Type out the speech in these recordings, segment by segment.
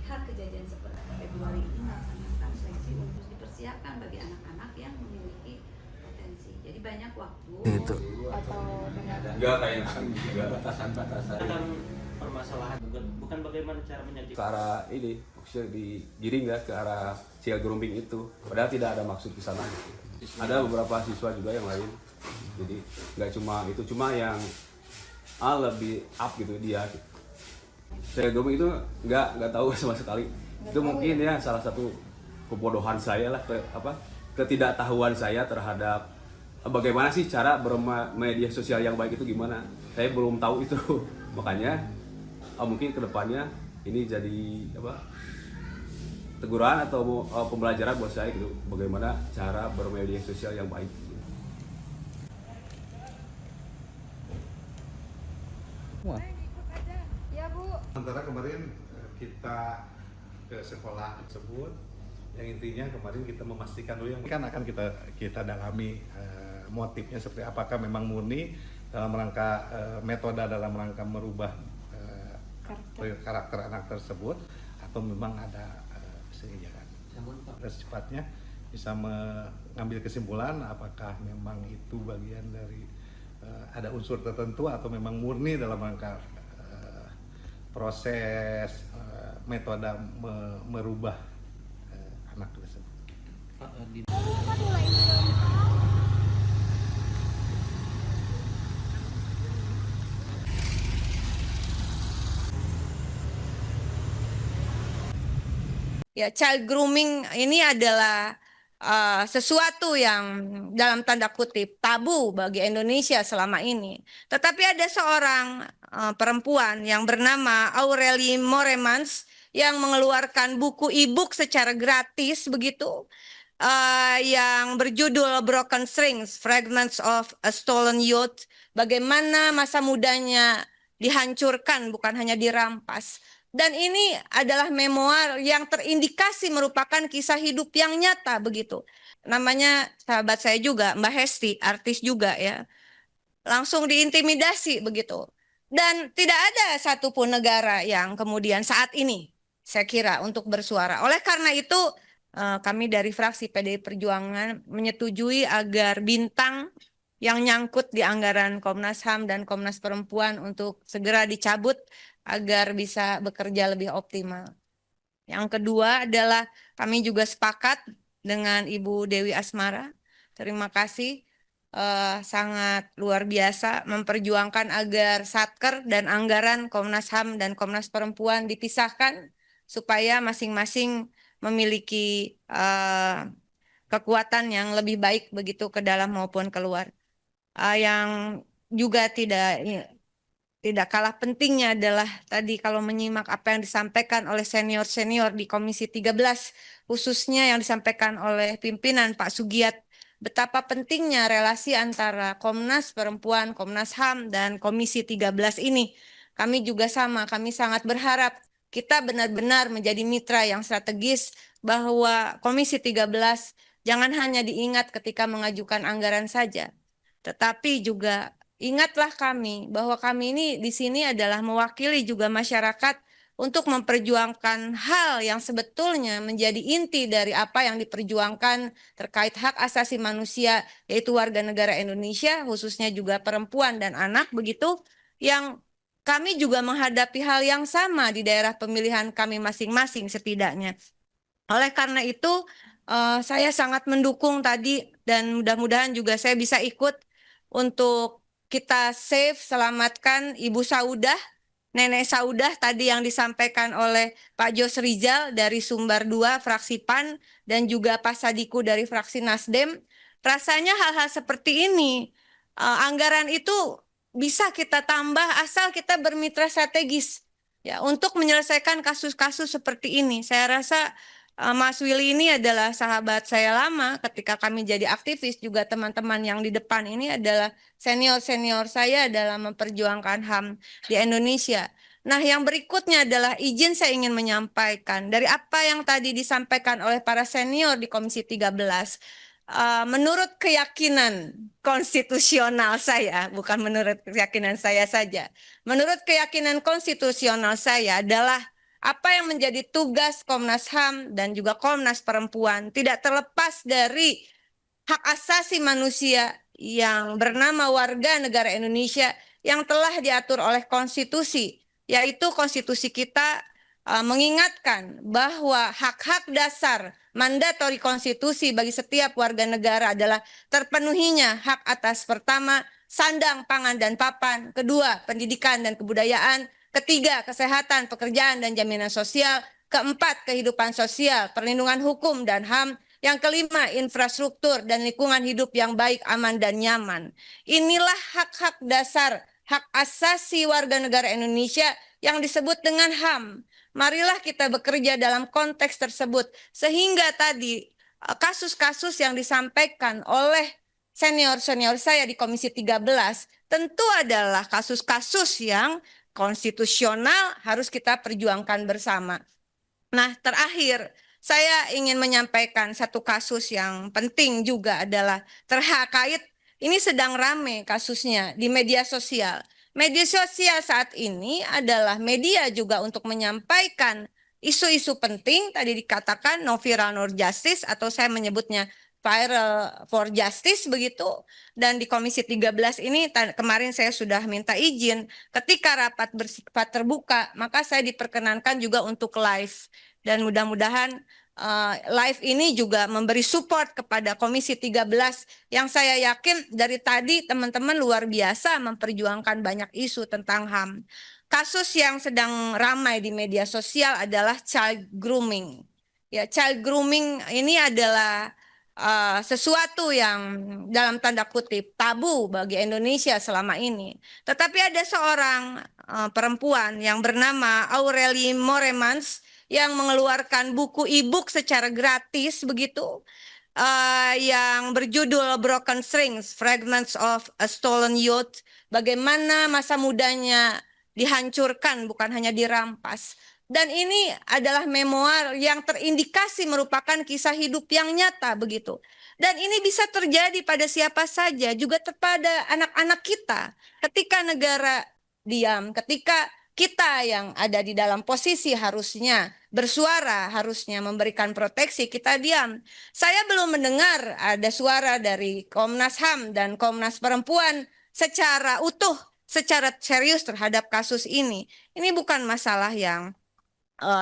melihat kejadian seperti Februari ini melaksanakan seleksi untuk dipersiapkan bagi anak-anak yang memiliki potensi. Jadi banyak waktu Itu. atau dengan Enggak kayak enggak batasan-batasan. Permasalahan bukan bagaimana cara menyajikan Ke arah ini maksudnya digiring ya ke arah sial grooming itu. Padahal tidak ada maksud ke sana gitu. Ada beberapa siswa juga yang lain. Jadi nggak cuma itu, cuma yang lebih up gitu dia. Gitu. Sial grooming itu nggak tahu sama sekali. Itu mungkin ya salah satu kebodohan saya lah, ketidaktahuan saya terhadap bagaimana sih cara bermedia sosial yang baik itu gimana. Saya belum tahu itu. Makanya mungkin kedepannya ini jadi teguran atau pembelajaran buat saya gitu, bagaimana cara bermedia sosial yang baik. Ya Bu. Sementara kemarin kita ke sekolah tersebut, yang intinya kemarin kita memastikan dulu yang kan akan kita dalami motifnya seperti apakah memang murni dalam rangka metode dalam rangka merubah karakter anak tersebut atau memang ada kesengajaan. Secepatnya bisa mengambil kesimpulan apakah memang itu bagian dari ada unsur tertentu atau memang murni dalam rangka proses metode merubah anak tersebut. Ya, child grooming ini adalah sesuatu yang dalam tanda kutip tabu bagi Indonesia selama ini. Tetapi ada seorang perempuan yang bernama Aurelie Moremans yang mengeluarkan buku e-book secara gratis begitu, yang berjudul Broken Strings, Fragments of a Stolen Youth, bagaimana masa mudanya dihancurkan bukan hanya dirampas. Dan ini adalah memoir yang terindikasi merupakan kisah hidup yang nyata begitu. Namanya sahabat saya juga, Mbak Hesti, artis juga ya. Langsung diintimidasi begitu. Dan tidak ada satupun negara yang kemudian saat ini saya kira untuk bersuara. Oleh karena itu kami dari fraksi PDI Perjuangan menyetujui agar bintang yang nyangkut di anggaran Komnas HAM dan Komnas Perempuan untuk segera dicabut agar bisa bekerja lebih optimal. Yang kedua adalah kami juga sepakat dengan Ibu Dewi Asmara. Terima kasih, sangat luar biasa memperjuangkan agar Satker dan anggaran Komnas HAM dan Komnas Perempuan dipisahkan supaya masing-masing memiliki kekuatan yang lebih baik begitu ke dalam maupun keluar. Yang juga tidak kalah pentingnya adalah tadi kalau menyimak apa yang disampaikan oleh senior-senior di Komisi 13, khususnya yang disampaikan oleh pimpinan Pak Sugiat, betapa pentingnya relasi antara Komnas Perempuan, Komnas HAM, dan Komisi 13 ini. Kami juga sama, kami sangat berharap kita benar-benar menjadi mitra yang strategis bahwa Komisi 13 jangan hanya diingat ketika mengajukan anggaran saja, tetapi juga ingatlah kami bahwa kami ini di sini adalah mewakili juga masyarakat untuk memperjuangkan hal yang sebetulnya menjadi inti dari apa yang diperjuangkan terkait hak asasi manusia, yaitu warga negara Indonesia, khususnya juga perempuan dan anak begitu, yang kami juga menghadapi hal yang sama di daerah pemilihan kami masing-masing setidaknya. Oleh karena itu, saya sangat mendukung tadi dan mudah-mudahan juga saya bisa ikut untuk kita save, selamatkan Ibu Saudah, Nenek Saudah tadi yang disampaikan oleh Pak Jos Rizal dari Sumbar 2 fraksi PAN dan juga Pak Sadiku dari fraksi Nasdem. Rasanya hal-hal seperti ini, anggaran itu bisa kita tambah asal kita bermitra strategis ya untuk menyelesaikan kasus-kasus seperti ini. Saya rasa Mas Willy ini adalah sahabat saya lama ketika kami jadi aktivis, juga teman-teman yang di depan ini adalah senior-senior saya dalam memperjuangkan HAM di Indonesia. Nah, yang berikutnya adalah izin saya ingin menyampaikan dari apa yang tadi disampaikan oleh para senior di Komisi 13. Menurut keyakinan konstitusional saya, bukan menurut keyakinan saya saja. Menurut keyakinan konstitusional saya adalah apa yang menjadi tugas Komnas HAM dan juga Komnas Perempuan tidak terlepas dari hak asasi manusia yang bernama warga negara Indonesia yang telah diatur oleh konstitusi, yaitu konstitusi kita mengingatkan bahwa hak-hak dasar mandatori konstitusi bagi setiap warga negara adalah terpenuhinya hak atas pertama, sandang, pangan, dan papan, kedua, pendidikan dan kebudayaan, ketiga, kesehatan, pekerjaan, dan jaminan sosial, keempat, kehidupan sosial, perlindungan hukum dan HAM, yang kelima, infrastruktur dan lingkungan hidup yang baik, aman, dan nyaman. Inilah hak-hak dasar, hak asasi warga negara Indonesia yang disebut dengan HAM. Marilah kita bekerja dalam konteks tersebut, sehingga tadi kasus-kasus yang disampaikan oleh senior-senior saya di Komisi 13 tentu adalah kasus-kasus yang konstitusional harus kita perjuangkan bersama. Nah, terakhir, saya ingin menyampaikan satu kasus yang penting juga adalah terkait ini sedang rame kasusnya di media sosial. Media sosial saat ini adalah media juga untuk menyampaikan isu-isu penting, tadi dikatakan no viral no justice, atau saya menyebutnya viral for justice begitu. Dan di Komisi 13 ini kemarin saya sudah minta izin ketika rapat bersifat terbuka, maka saya diperkenankan juga untuk live. Dan mudah-mudahan live ini juga memberi support kepada Komisi 13 yang saya yakin dari tadi teman-teman luar biasa memperjuangkan banyak isu tentang HAM. Kasus yang sedang ramai di media sosial adalah child grooming. Ya, child grooming ini adalah sesuatu yang dalam tanda kutip tabu bagi Indonesia selama ini. Tetapi ada seorang perempuan yang bernama Aurelie Moremans yang mengeluarkan buku e-book secara gratis begitu, yang berjudul Broken Strings, Fragments of a Stolen Youth, bagaimana masa mudanya dihancurkan bukan hanya dirampas. Dan ini adalah memoir yang terindikasi merupakan kisah hidup yang nyata begitu. Dan ini bisa terjadi pada siapa saja, juga kepada anak-anak kita. Ketika negara diam, ketika kita yang ada di dalam posisi harusnya bersuara, harusnya memberikan proteksi, kita diam. Saya belum mendengar ada suara dari Komnas HAM dan Komnas Perempuan secara utuh, secara serius terhadap kasus ini. Ini bukan masalah yang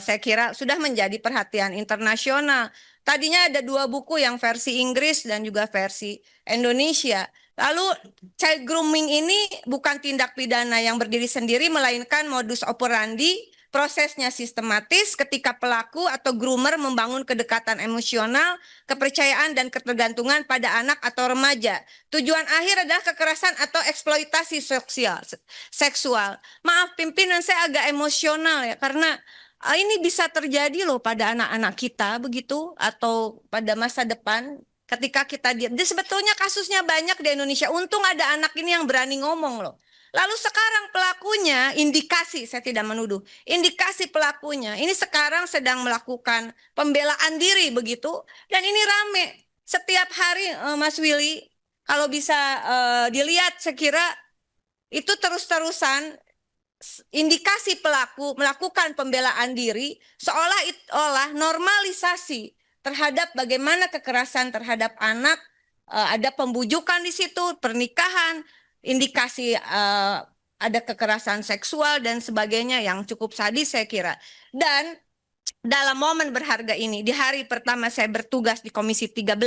saya kira sudah menjadi perhatian internasional. Tadinya ada 2 buku yang versi Inggris dan juga versi Indonesia. Lalu child grooming ini bukan tindak pidana yang berdiri sendiri, melainkan modus operandi, prosesnya sistematis ketika pelaku atau groomer membangun kedekatan emosional, kepercayaan, dan ketergantungan pada anak atau remaja. Tujuan akhir adalah kekerasan atau eksploitasi seksual. Maaf pimpinan, saya agak emosional ya, karena ini bisa terjadi loh pada anak-anak kita begitu, atau pada masa depan ketika kita diam. Jadi sebetulnya kasusnya banyak di Indonesia. Untung ada anak ini yang berani ngomong loh. Lalu sekarang pelakunya, indikasi, saya tidak menuduh, indikasi pelakunya ini sekarang sedang melakukan pembelaan diri begitu. Dan ini rame setiap hari, Mas Willy, kalau bisa dilihat, saya kira itu terus-terusan indikasi pelaku melakukan pembelaan diri seolah-olah normalisasi terhadap bagaimana kekerasan terhadap anak, ada pembujukan di situ, pernikahan, indikasi ada kekerasan seksual dan sebagainya yang cukup sadis saya kira. Dan dalam momen berharga ini, di hari pertama saya bertugas di Komisi 13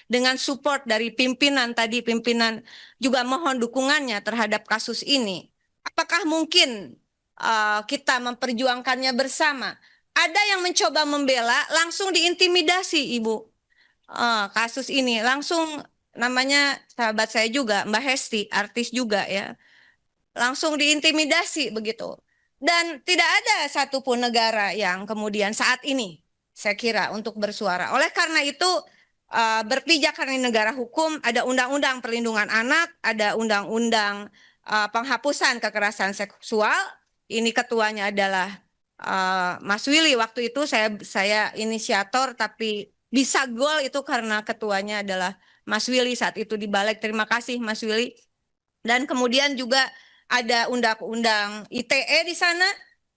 dengan support dari pimpinan tadi, pimpinan juga mohon dukungannya terhadap kasus ini. Apakah mungkin kita memperjuangkannya bersama? Ada yang mencoba membela, langsung diintimidasi, Ibu. Kasus ini langsung, namanya sahabat saya juga, Mbak Hesti, artis juga ya. Langsung diintimidasi begitu. Dan tidak ada satupun negara yang kemudian saat ini, saya kira, untuk bersuara. Oleh karena itu, berpijak di negara hukum, ada undang-undang perlindungan anak, ada undang-undang penghapusan kekerasan seksual. Ini ketuanya adalah Mas Willy. Waktu itu saya inisiator, tapi bisa gol itu karena ketuanya adalah Mas Willy saat itu di Balik. Terima kasih Mas Willy. Dan kemudian juga ada undang-undang ITE di sana,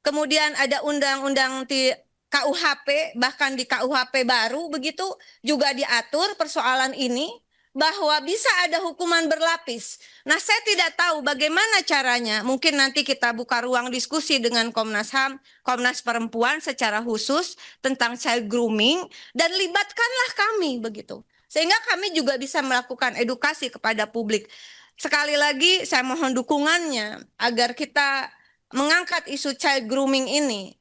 kemudian ada undang-undang di KUHP, bahkan di KUHP baru begitu juga diatur persoalan ini bahwa bisa ada hukuman berlapis. Nah, saya tidak tahu bagaimana caranya. Mungkin nanti kita buka ruang diskusi dengan Komnas HAM, Komnas Perempuan secara khusus tentang child grooming dan libatkanlah kami begitu. Sehingga kami juga bisa melakukan edukasi kepada publik. Sekali lagi saya mohon dukungannya agar kita mengangkat isu child grooming ini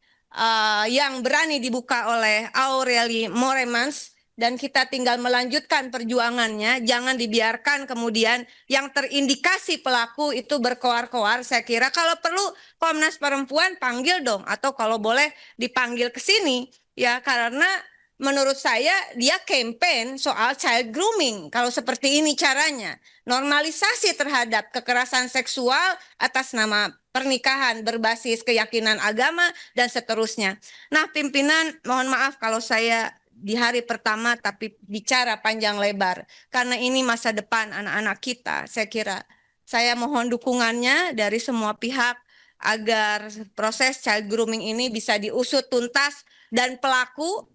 yang berani dibuka oleh Aurelie Moremans, dan kita tinggal melanjutkan perjuangannya. Jangan dibiarkan kemudian yang terindikasi pelaku itu berkoar-koar. Saya kira kalau perlu Komnas Perempuan panggil dong, atau kalau boleh dipanggil ke sini ya, karena menurut saya dia campaign soal child grooming. Kalau seperti ini caranya, normalisasi terhadap kekerasan seksual atas nama pernikahan berbasis keyakinan agama dan seterusnya. Nah, pimpinan, mohon maaf kalau saya di hari pertama tapi bicara panjang lebar, karena ini masa depan anak-anak kita. Saya kira saya mohon dukungannya dari semua pihak agar proses child grooming ini bisa diusut tuntas dan pelaku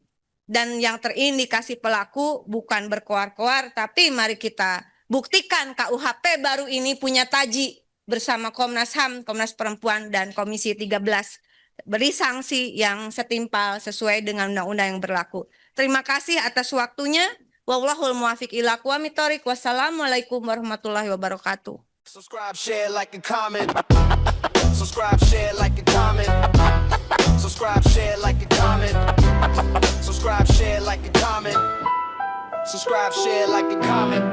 dan yang terindikasi pelaku bukan berkoar-koar, tapi mari kita buktikan KUHP baru ini punya taji bersama Komnas HAM, Komnas Perempuan, dan Komisi 13. Beri sanksi yang setimpal sesuai dengan undang-undang yang berlaku. Terima kasih atas waktunya. Wallahul muwaffiq ila aqwamit thoriq. Wassalamualaikum warahmatullahi wabarakatuh. Subscribe, share, like, and comment. Subscribe, share, like, and comment. Subscribe, share, like, and comment. Subscribe, share, like, and comment. Subscribe, share, like, and comment.